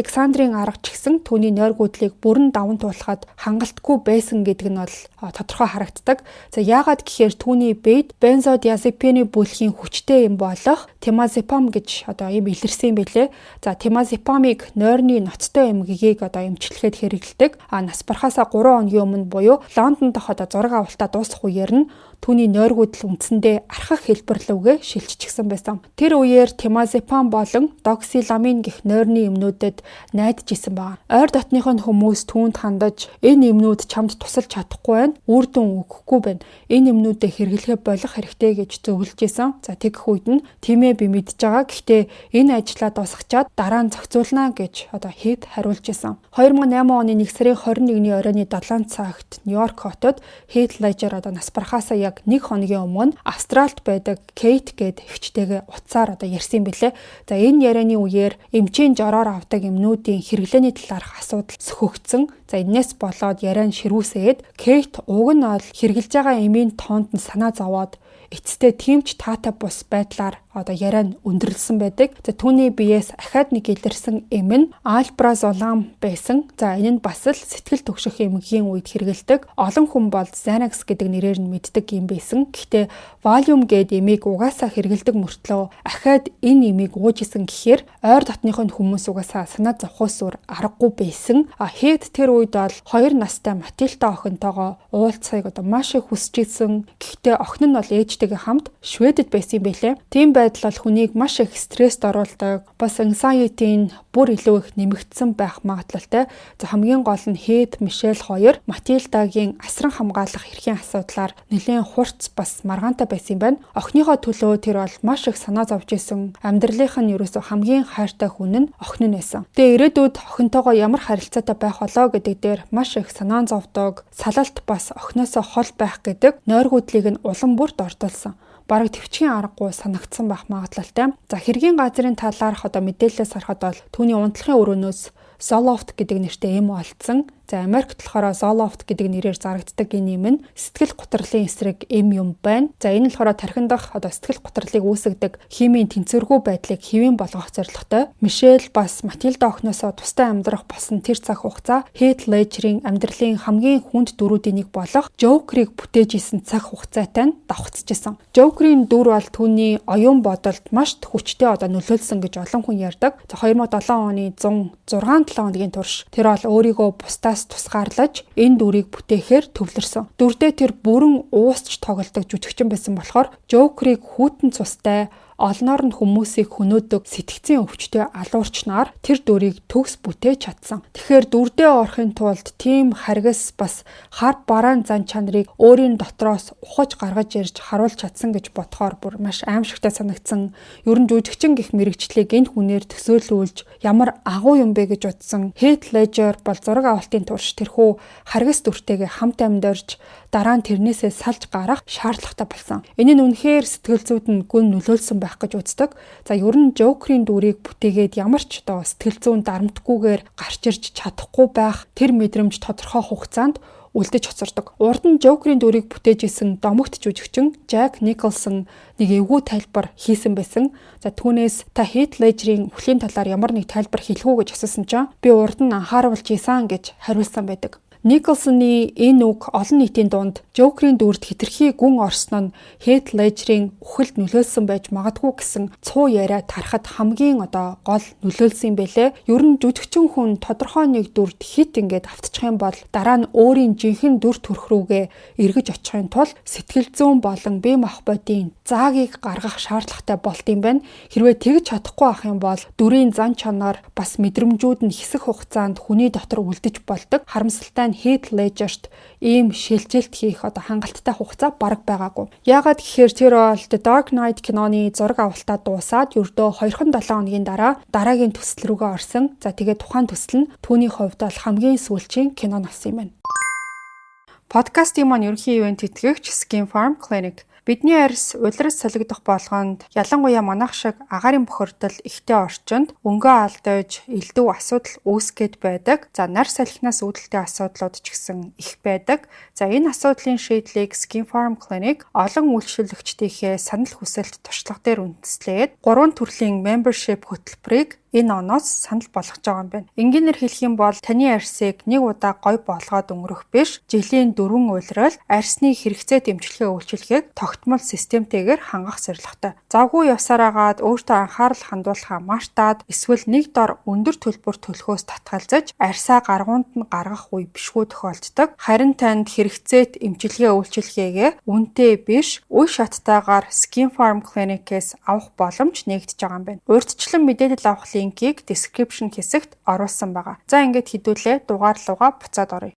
Александрийн арга ч гэсэн түүний нойр гүйдлийг бүрэн даван туулахад хангалтгүй байсан гэдэг нь бол тодорхой харагддаг. За яагаад гэхээр түүний биед бензодиазепины бүлгийн хүчтэй юм болох темазепам гэж ийм илэрсэн юм билээ. За темазепамыг нойрны ноцтой эмгэгийг эмчлэхэд хэрэглэдэг. Нас барахаасаа 3 хоногийн өмнө буюу Лондон дахь зураг авалтаа дуусах үеэр нь түүний нойр гүйдэл үндсэндээ архах хэлбэрлүүгээ шилжчихсэн байсан. Тэр үеэр темазепам болон доксиламин гэх нойрны эмнүүдэд найдаж исэн байна. Ойр дотных нь хүмүүс түүнд хандаж энэ эмнүүд чамд тусалж чадахгүй байна, үр дүн өгөхгүй байна. Энэ эмнүүдээ хэрэглэхэ болох хэрэгтэй гэж зөвлөж исэн. За тэгэх үед нь тийм ээ би мэдж байгаа. Гэхдээ энэ ажлаа дуусгачаад дараа нь зохицуулна гэж Heath хариулж исэн. 2008 оны 1 сарын 21-ний оройны 7 цагт Нью-Йорк хотод Heath Ledger нас барахаасаа яг 1 хоногийн өмнө Австралид байдаг Kate гээд эгчтэйгээ утсаар ярьсан бэлээ. За энэ ярианы үеэр эмчийн жороор авдаг эмнүүдийн хэрэглээний талаарх асуудал сөхөгдсөн. За энэс болоод яриан ширүүсээд Kate уг нь ол хэрэгжилж байгаа эмийн тоонд нь санаа зовоод эцэстээ тимч таатай бус байдлаар яриан өндөрлсөн байдаг. За түүний биеэс ахаад нэг илэрсэн эм нь альпразолам байсан. За энэ нь бас л сэтгэл түгших эмгэгийн үед хэрэгэлдэг. Олон хүн бол Xanax гэдэг нэрээр нь мэддэг юм байсан. Гэхдээ Valium гэдэг эмийг угаасаа хэрэгэлдэг мөртлөө ахаад энэ эмийг ууж исэн гэхээр ойр дотных нь хүмүүс угаасаа санаа зовхоос өөр аргагүй байсан. Heath тэр үед бол 2 настай Матильда охинтойгоо уулзахыг маш их хүсэж исэн. Гэхдээ охин нь бол ээжтэйгээ хамт Шведэд байсан юм байлээ. Тийм байдал бол хүнийг маш их стресст оруулдаг. Бас anxiety-ийн бүр илүү их нэмэгдсэн байх магадлалтай. За хамгийн гол нь Heath, Michelle хоёр Матильдагийн асран хамгаалах эрхийн асуудлаар нэлээд хурц бас маргаантай байсан юм байна. Охиныхоо төлөө тэр бол маш их санаа зовж исэн. Амьдралынх нь ерөөсөө хамгийн хайртай хүн нь охин нь байсан. Тэгээ ирээдүйд охинтойгоо ямар харилцаатай байх болоо гэдэг дээр маш их санаа зовдог. Салалт бас охиноосоо хол байх гэдэг нойр гүйдлийг нь улам бүрд ортуулсан. Бараг төвчгийн аргагүй санагдсан байх магадлалтай. За хэргийн газрын талаарх мэдээлэлээс харахад бол түүний унтлахын өрөөнөөс Zoloft гэдэг нэртэй эм олдсон. За Америкт болохоор Zoloft гэдэг нэрээр зарагддаг энэ эм нь сэтгэл гутралын эсрэг эм юм байна. За энэ нь болохоор тархин дах сэтгэл гутралыг үүсгэдэг химийн тэнцвэргүй байдлыг хэвэн болгох зорилготой. Michelle бас Матильда охиноосоо тустай амьдрах болсон тэр цаг хугацаа Heath Ledger-ийн амьдралын хамгийн хүнд дүрүүдийн нэг болох Joker-ыг бүтээж исэн цаг хугацаатай нь давхцажсэн. Joker-ийн дүр бол түүний оюун бодолд маш хүчтэй нөлөөлсөн гэж олон хүн ярьдаг. За 2007 оны 106-7 хоногийн турш тэр бол өөрийгөө бусдаас тусгаарлаж энэ дүрийг бүтээхээр төвлөрсөн. Дүрдээ тэр бүрэн уусч тоглодог жүжигчин байсан болохоор Joker-ыг хүйтэн цустай олноор нь хүмүүсийг хөнөөдөг сэтгцийн өвчтөе алуурчнаар тэр дүрийг төгс бүтээж чадсан. Тэгэхээр дүрдээ орохын тулд тийм харгас бас хар бараан зан чанарыг өөрийн дотроос ухаж гаргаж ирж харуулж чадсан гэж бодохоор бүр маш аимшигтай санагдсан. Ер нь жүжигчин гэх мэрэгчлийг энэ хүнээр төсөөлүүлж ямар агуу юм бэ гэж бодсон. Heath Ledger бол зураг авалтын турш тэрхүү харгас дүртэйгээ хамт амьдарч дараа нь тэрнээсээ салж гарах шаардлагатай болсон. Энэ нь үнэхээр сэтгэл зүйд нь гүн нөлөөлсөн байх гэж үздэг. За ер нь Joker-ийн дүрийг бүтээгээд ямар ч сэтгэл зүйн дарамтгүйгээр гарч ирж чадахгүй байх тэр мэдрэмж тодорхой хугацаанд үлдэж хоцордог. Урд нь Joker-ийн дүрийг бүтээж исэн домогт жүжигчин Jack Nicholson нэг эвгүй тайлбар хийсэн байсан. За түүнээс та Heath Ledger-ийн үхлийн талаар ямар нэг тайлбар хэлэх үү гэж асуусан чинь би урд нь анхааруулж ийсэн гэж хариулсан байдаг. Николсоны энэ үг олон нийтийн дунд Joker-ийн дүрд хэтэрхий гүн орсон нь Heath Ledger-ийн үхэлд нөлөөлсөн байж магадгүй гэсэн цуу яриа тарахад хамгийн гол нөлөөлсөн юм бэлээ. Ер нь жүжигчин хүн тодорхой нэг дүрд хит ингээд автчих юм бол дараа нь өөрийн жинхэнэ дүр төрх рүүгээ эргэж очихын тулд сэтгэл зүйн болон бие махбодын заагийг гаргах шаардлагатай болт юм байна. Хэрвээ тэгж чадахгүй ах юм бол дүрийн зан чанар бас мэдрэмжүүд нь хэсэг хугацаанд хүний дотор үлдэж болдог. Харамсалтай Heath Ledger-т ийм шилжилт хийх хангалттай хугацаа бараг байгаагүй. Яагаад гэхээр тэр бол The Dark Knight киноны зураг авалтаа дуусаад ердөө 2-7 хоногийн дараа дараагийн төсөл рүүгээ орсон. За тэгээд тухайн төсөл нь түүний хувьд бол хамгийн сүүлчийн кино болсон юм байна. Подкастын маань ерөнхий ивент тэтгэгч Skin Farm Clinic. Бидний арьс улирас солигдох болгонд ялангуяа манайх шиг агаарын бохирдол ихтэй орчинд өнгөө алдаж, элдв асуудал үүсгээд байдаг. За нар салхинаас үүдэлтэй асуудлууд ч гэсэн их байдаг. За энэ асуудлын шийдлийг Skin Farm Clinic олон үйлчлүүлэгчдийнхээ санал хүсэлт туршлага дээр үндэслээд 3 төрлийн membership хөтөлбөрийг энэ оноос санал болгож байгаа юм байна. Энгийнээр хэлэх юм бол таны арьсыг нэг удаа гой болгоод өнгөрөх биш, жилийн 4 улирал арьсны хэрэгцээ дэмжлэгээ үйлчилгээг тогтмол системтэйгээр хангах зорилготой. Завгүй явсаар агаад өөртөө анхаарал хандуулахаа мартаад эсвэл нэг дор өндөр төлбөр төлөхөөс татгалзаж арьсаа гаргуунд нь гаргах үе бишгүй тохиолддог. Харин танд хэрэгцээт эмчилгээ үйлчилгээгээ үнэтэй биш, үе шаттайгаар Skin Farm Clinic-ээс авах боломж нэгдэж байгаа юм байна. Урьдчилан мэдээлэл авах линкийг description хэсэгт оруулсан байгаа. За ингээд хэдүүлээ дугаар руугаа буцаад оръё.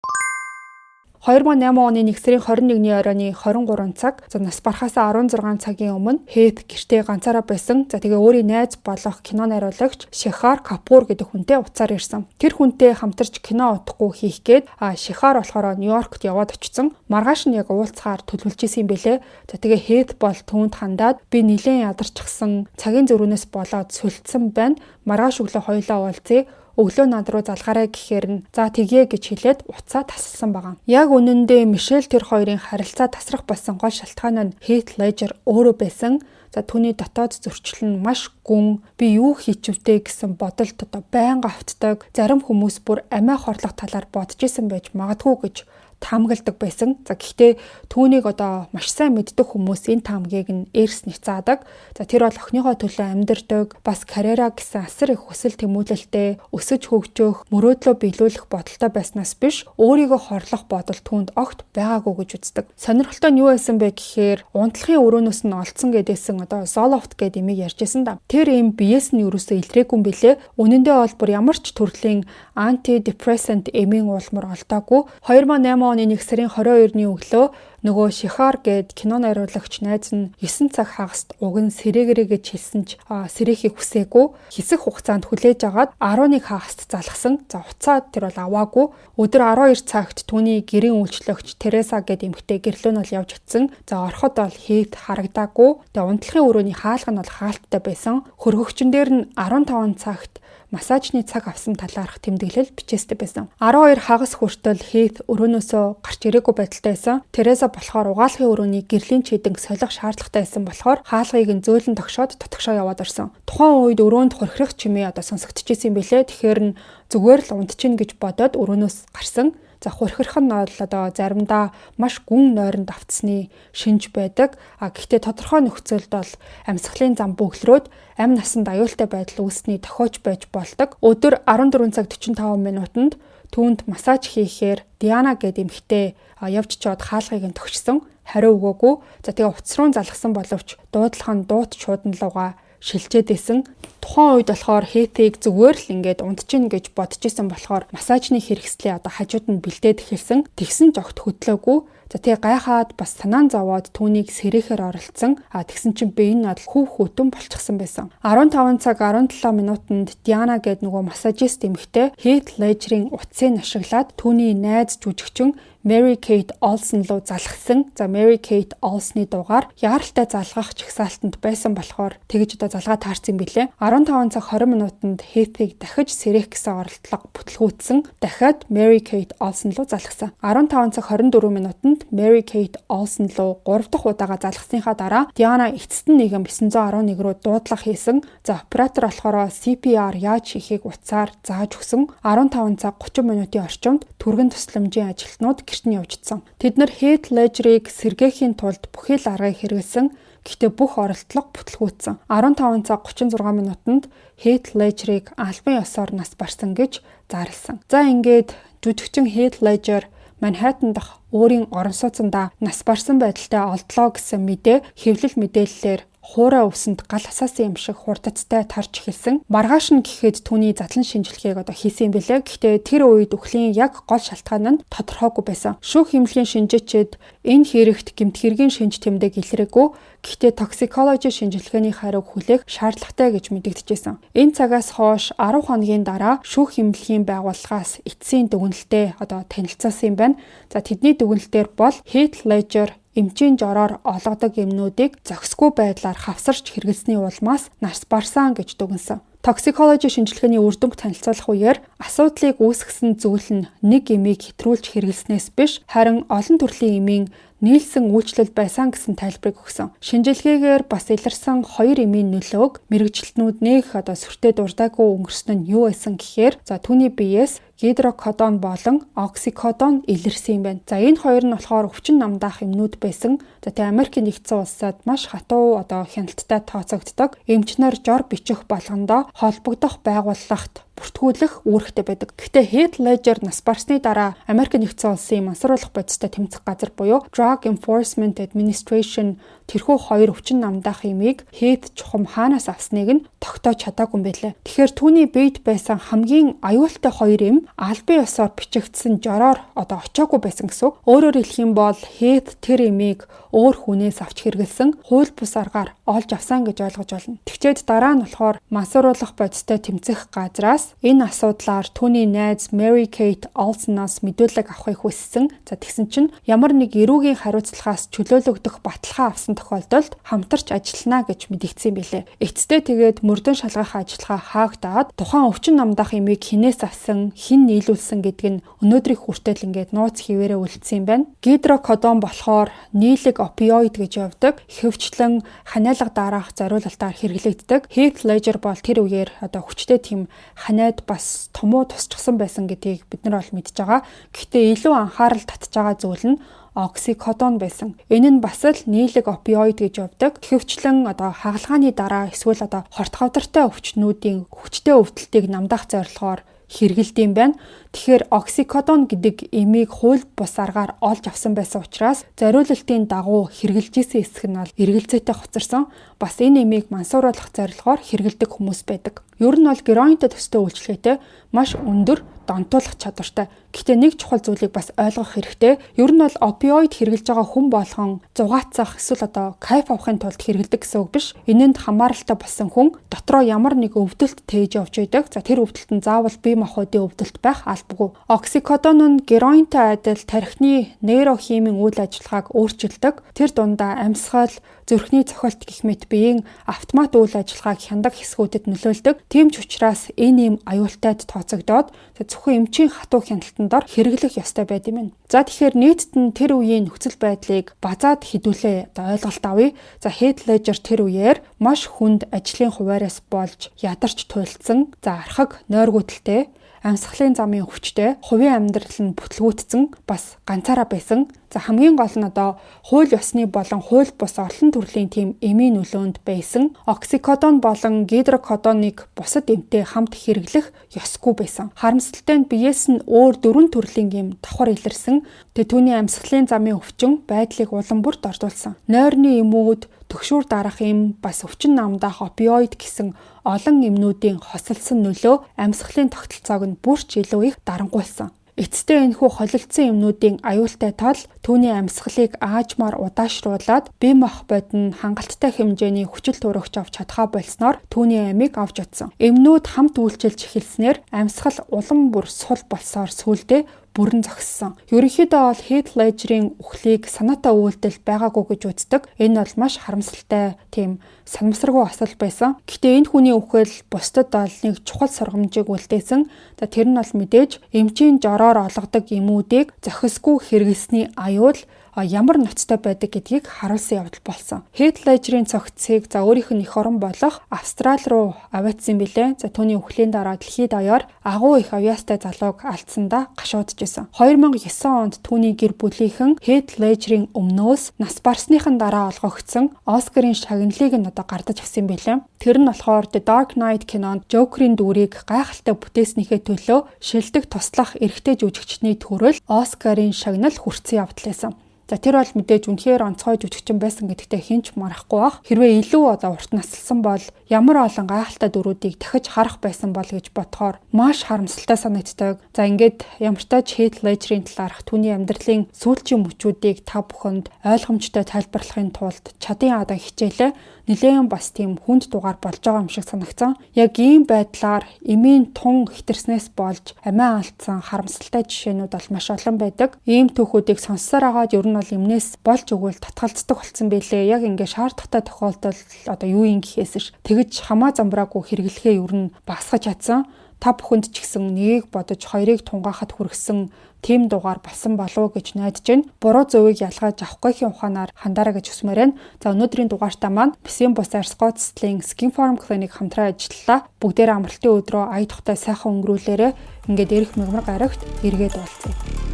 2008 оны 1 сарын 21-ний оройны 23 цаг нас барахаасаа 16 цагийн өмнө Heath гэртээ ганцаараа байсан. За тэгээ өөрийн найз болох кино найруулагч Shihar Kapoor гэдэг хүнтэй уцаар ирсэн. Тэр хүнтэй хамтарч кино удахгүй хийх гээд Shihar болохоор Нью-Йоркт яваад очсон. Маргааш нь яг уулзахаар төлөвлөж исэн юм бэлээ. За тэгээ Heath бол түүнд хандаад би нилээн ядарчихсан, цагийн зөрүүнээс болоод сүлдсэн байна. Маргааш өглөө хоёулаа уулзъя. Өглөө над руу залгаарай гэхээр нь за тэгье гэж хэлээд уцаа тасалсан байгаа. Яг үнэндээ Мишель тэр хоёрын харилцаа тасрах болсон гол шалтгаан нь Heath Ledger өөрөө байсан. За түүний дотоод зөрчил нь маш гүн, би юу хийчвтэй гэсэн бодолд байнга автдаг. Зарим хүмүүс бүр амиа хорлох талаар бодож исэн байж магадгүй гэж таамагладаг байсан. За гэхдээ түүнийг маш сайн мэддэг хүмүүс энэ таамгийг нь эрс няцаадаг. За тэр бол охиныхоо төлөө амьдардаг, бас карьераа гэсэн асар их хүсэл тэмүүлэлтэй, өсөж хөгжөөх, мөрөөдлөө биелүүлэх бодолтой байснаас биш, өөрийгөө хорлох бодол түүнд огт байгаагүй гэж үздэг. Сонирхолтой нь юу байсан бэ гэхээр унтлагын өрөөнөөс нь олдсон гэдээсэн Zoloft гэдэг имийг ярьжсэн да. Тэр им биеэс нь юусоо илрээгүй юм билэ. Үнэндээ бол бүр ямар ч төрлийн antidepressant эмийн уулмар олдоогүй. 2008 оны 1 сарын 22-ны өглөө нөгөө Shihar гээд кино найруулагч найз нь 9 цаг хагаст уг нь сэрээгэрэ гэж хэлсэн ч сэрэхийг хүсээгүй. Хэсэг хугацаанд хүлээж агаад 11 хагаст залгасан. За уцаад тэр бол аваагүй. Өдөр 12 цагт түүний гэрийн үйлчлэгч Тереса гээд эмэгтэй гэрлөө нь бол явж очсон. За ороход бол Heath харагдаагүй. Тэгээ унтлагын өрөөний хаалга нь бол хаалттай байсан. Хөргөгчөн дээр нь 15 цагт массажны цаг авсан талаарх тэмдэглэл бичээстэй байсан. 12 хагас хүртэл Heath өрөөнөөсөө гарч ирээгүй байдалтай байсан. Тереса болохоор угаалгын өрөөний гэрлийн чийдэнг солих шаардлагатай байсан болохоор хаалгыг нь зөөлөн тогшоод дотгошоо яваад орсон. Тухайн үед өрөөнд хорхирох чимээ сонсогдчихсэн юм билээ. Тэгэхээр нь зүгээр л унтчихна гэж бодоод өрөөнөөс гарсан. За хурхирах нь бол заримдаа маш гүн нойронд автсны шинж байдаг. Гэхдээ тодорхой нөхцөлд бол амьсгалын зам бөглөрөөд амь насанд аюултай байдал үүсний тохиож байж болдог. Өдөр 14 цаг 45 минутанд түүнд массаж хийхээр Диана гэдэг эмэгтэй явж чод хаалгыг нь тогтсон. Хариу өгөөгүй. За тэгээ утас руу залгасан боловч дуудлага нь дуут шуудан лугаа шилжээдсэн. Тухайн үед болохоор Хейтийг зүгээр л ингээд унтчихна гэж бодож исэн болохоор массажны хэрэгслээ хажууд нь бэлдээд эхэлсэн. Тэгсэн ч огт хөдлөөгүй. За тэгээ гайхаад бас санаан зовоод түүнийг сэрэхээр оролцсон. Тэгсэн чинь би энэ бол хүүх хөтөн болчихсон байсан. 15 цаг 17 минутанд Диана гээд нөгөө массажист эмэгтэй Heath Ledger-ийн утсыг ашиглаад түүний найз жүжигчин Mary Kate Olsen руу залгасан. За Mary Kate Olsen-ы дугаар яаралтай залгах чагсаалтанд байсан болохоор тэгж залгаа таарсан билээ. 15 цаг 20 минутанд Heath-ийг дахиж сэрэх гэсэн оролдлого бүтлгүүцсэн. Дахиад Mary Kate Olsen руу залгасан. 15 цаг 24 минутанд Mary Kate Olsen руу 3 дахь удаага залгасныхаа дараа Diana эцэст нь нийгэм 911 руу дуудлага хийсэн. За оператор болохоор CPR яаж хийхийг утсаар зааж өгсөн. 15 цаг 30 минутын орчимд түргэн тусламжийн ажилтнууд гэрт нь явждсан. Тэд нар Heath Ledger-ийг сэргээхийн тулд бүхий л аргыг хэрэглэсэн. Гэхдээ бүх оролдлого бүтлгүүцсэн. 15 цаг 36 минутанд Heath Ledger-ийг албан ёсоор нас барсан гэж зарласан. За ингээд жүжигчин Heath Ledger Манхэттен дахь өөрийн орон сууцндаа нас барсан байдалтай олдлоо гэсэн мэдээ хэвлэл мэдээллээр хуурай өвсөнд гал асаасан юм шиг хурдцтай тарж эхэлсэн. Маргааш нь гэхэд түүний задлан шинжилгээг хийсэн юм билээ. Гэхдээ тэр үед үхлийн яг гол шалтгаан нь тодорхойгүй байсан. Шүүх эмнэлгийн шинжээчид энэ хэрэгт гэмт хэргийн шинж тэмдэг илрээгүй. Гэхдээ токсикологи шинжилгээний хариуг хүлээх шаардлагатай гэж мэдэгдэжсэн. Энэ цагаас хойш 10 хоногийн дараа шүүх эмнэлгийн байгууллагаас эцсийн дүгнэлтэд танилцуулсан юм байна. За тэдний дүгнэлтээр бол Heath Ledger эмчийн жороор олгодог эмнүүдийг зохисгүй байдлаар хавсарч хэрэглэсний улмаас нас барсан гэж дүгнсэн. Токсикологи шинжилгээний үр дүнг танилцуулах үеэр асуудлыг үүсгэсэн зүйл нь нэг эмийг хэтрүүлж хэрэглэснээс биш, харин олон төрлийн эмийн нийлсэн үйлчлэл байсан гэсэн тайлбарыг өгсөн. Шинжилгээгээр бас илэрсэн 2 эмийн нөлөөг мэрэгжилтнүүд нэх сүртэй дурдаагүй өнгөрсөн нь юу байсан гэхээр түүний биеэс гидрокодон болон оксикодон илэрсэн юм байна. За энэ хоёр нь болохоор өвчин намдаах эмнүүд байсан. За тэгээ Америкийн нэгдсэн улсад маш хатуу хяналттай тооцогддог. Эмчнэр жор бичих болгондоо холбогдох байгууллагт бүртгүүлэх үүрэгтэй байдаг. Гэхдээ Heath Ledger нас барсны дараа Америкийн нэгдсэн улсын мансруулах бодистой тэмцэх газар буюу Drug Enforcement Administration тэрхүү хоёр өвчин намдаах эмийг Heath чухам хаанаас авсныг нь тогтоож чадаагүй юм байлээ. Тэгэхээр түүний биед байсан хамгийн аюултай хоёр эм албан ёсоор бичигдсэн жороор очоогүй байсан гэсэн. Өөрөөр хэлэх юм бол Heath тэр эмийг өөр хүнээс авч хэрэгэлсэн, хууль бус аргаар олж авсан гэж ойлгож байна. Тэгчээд дараа нь болохоор мансруулах бодистой тэмцэх газраас энэ асуудлаар түүний найз Mary Kate Olsen-оос мэдүүлэг авахыг хүссэн. За тэгсэн чинь ямар нэг эрүүгийн хариуцлагаас чөлөөлөгдөх баталгаа авсан тохиолдолд хамтарч ажиллана гэж мэдэгдсэн билээ. Эцэстээ тэгээд мөрдөн шалгах ажиллагаа хаагдаад тухайн өвчин намдаах эмийг хинээс авсан, хэн нийлүүлсэн гэдэг нь өнөөдрийн хүртэл ингээд нууц хിവэрэ үлдсэн юм байна. Гидрокодон болохоор нийлэг опиоид гэж явдаг, ихэвчлэн ханиалга дараах зориулалтаар хэрэглэгддэг. Heath Ledger бол тэр үеэр хүчтэй тийм ханиад бас томуу тусчихсан байсан гэдгийг бид нар бол мэдж байгаа. Гэхдээ илүү анхаарал татж байгаа зүйл нь оксикодон байсан. Энэ нь бас л нийлэг опиоид гэж явдаг. Ихэвчлэн хагалгааны дараа эсвэл хортхавдартай өвчнүүдийн хүчтэй өвдөлтийг намдаах зорилгоор хэрэгэлдэг юм байна. Тэгэхээр оксикодон гэдэг эмийг хууль бус аргаар олж авсан байсан учраас зориулалтын дагуу хэрэгжилж исэн хэсэг нь бол эргэлзээтэй хоцорсон. Бас энэ эмийг мансууруулах зорилгоор хэрэгэлдэг хүмүүс байдаг. Ер нь бол героинтой төстэй үйлчлэгээтэй маш өндөр донтуулах чадвартай. Гэхдээ нэг чухал зүйлийг бас ойлгох хэрэгтэй. Ер нь бол опиоид хэрэглэж байгаа хүн болгон зугаацах эсвэл кайф авахын тулд хэрэглэдэг гэсэн үг биш. Энэнд хамааралтай болсон хүн дотроо ямар нэг өвдөлт тээж явж байдаг. За тэр өвдөлт нь заавал бие махбодын өвдөлт байх албагүй. Оксикодон нь героинтой адил тархины нейрохимийн үйл ажиллагааг өөрчилдөг. Тэр дундаа амьсгал, зүрхний цохилт гэх мэт биеийн автомат үйл ажиллагааг хяндаг хэсгүүдэд нөлөөлдөг. Тийм ч учраас энэ юм аюултайд тооцогдоод зөвхөн эмчийн хатуу хяналтанд ор хэрэглэх ёстой байд юм байна. За тэгэхээр нийтд нь тэр үеийн нөхцөл байдлыг базаад хэдүүлээ ойлголт авъя. За Heath Ledger тэр үеэр маш хүнд ажлын хуваараас болж ядарч туйлдсан. За архаг нойргүйдэлтэй амьсгалын замын өвчтэй, хувийн амьдрал нь бүтлгүүтсэн, бас ганцаараа байсан. За хамгийн гол нь одоо хууль ёсны болон хууль бус олон төрлийн тийм эмийн нөлөөнд байсан. Оксикодон болон гидрокодоныг бусад эмтэй хамт хэрэглэх ёсгүй байсан. Харамсалтай нь биеэс нь өөр 4 төрлийн эм давхар илэрсэн. Түүний амьсгалын замын өвчин байдлыг улам бүрт ордуулсан. Нойрны эмүүд, төгшүүр дарах эм, бас өвчин намдах опиоид гэсэн олон эмнүүдийн хосолсон нөлөө амьсгалын тогтолцоог нь бүрч илүү их дарангуйлсан. Эцэстээ энэхүү холилдсон эмнүүдийн аюултай тал түүний амьсгалыг аажмаар удаашруулад бие махбод нь хангалттай хэмжээний хүчил төрөгч авч чадхаа болсноор түүний амийг авч чадсан. Эмнүүд хамт үйлчилж эхэлснээр амьсгал улам бүр сул болсоор сүүлдээ бүрэн зогссон. Ерөнхийдөө бол Heath Ledger-ийн үхлийг санаатай үйлдэл байгаагүй гэж үздэг. Энэ бол маш харамсалтай тийм санамсаргүй осол байсан. Гэхдээ энэ хүний үхэл бусдад бол нэг чухал сургамжийг үлдээсэн. Тэр нь бол мэдээж эмчийн жороор олгодог эмүүдийг зохисгүй хэрэглэсний аюул ямар ноцтой байдаг гэдгийг харуулсан явдал болсон. Heath Ledger-ийн цогцыг өөрийнх нь эх орон болох Австрали руу аваадсан билээ. Түүний үхлийн дараа дэлхийд даяар агуу их авьяастай залууг алдсандаа гашуудж исэн. 2009 онд түүний гэр бүлийнхэн Heath Ledger-ийн өмнөөс нас барсныхан дараа олгогдсон Оскарын шагналыг нь гардаж авсан билээ. Тэр нь болохоор The Dark Knight кинонд Joker-ийн дүрийг гайхалтай бүтээснийхээ төлөө шилдэг туслах эрэгтэй жүжигчний төрөл Оскарын шагнал хүртсэн явдал байсан. Тэр бол мэдээж үнэхээр онцгой жүжигчин байсан гэдэгтээ хинч марахгүй бах. Хэрвээ илүү урт наслсан бол ямар олон гайхалтай дүрүүдийг дахиж харах байсан бол гэж бодохоор маш харамсалтай санагддаг. Ингээд ямар ч тач Heath Ledger-ийн талаарх түүний амьдралын сүүлчийн мөчүүдийг та бүхэнд ойлгомжтой тайлбарлахын тулд чадын адаа хичээлээ нэлээд бас тийм хүнд дугаар болж байгаа юм шиг санагцсан. Яг ийм байдлаар эмийн тун хитэрснээс болж амиа алдсан харамсалтай жишээнүүд бол маш олон байдаг. Ийм түүхүүдийг сонссоор агаад ер нь бол эмнээс болж өгвөл татгалздаг болсон байлээ. Яг ингээд шаардлагатай тохиолдол юу юм гэхээс ш. Тэгэж хамаа замбраагүй хэрэглэхээ ер нь багасгаж чадсан. Та бүхэнд ч гэсэн нэгийг бодож хоёрыг тунгаахад хүргэсэн тийм дугаар болсон болов уу гэж найдаж байна. Буруу зөвийг ялгаж авахгүйхийн ухаанаар хандаарай гэж хүсмээр байна. Өнөөдрийн дугаартаа маань Бэсийн бусаар Scottsdale Skin Farm Clinic хамтран ажиллалаа. Бүгдээрээ амралтын өдрөө ая тухтай сайхан өнгөрүүлээрэ. Ингээд эрх мэгмар гарагт эргээд уулзъя.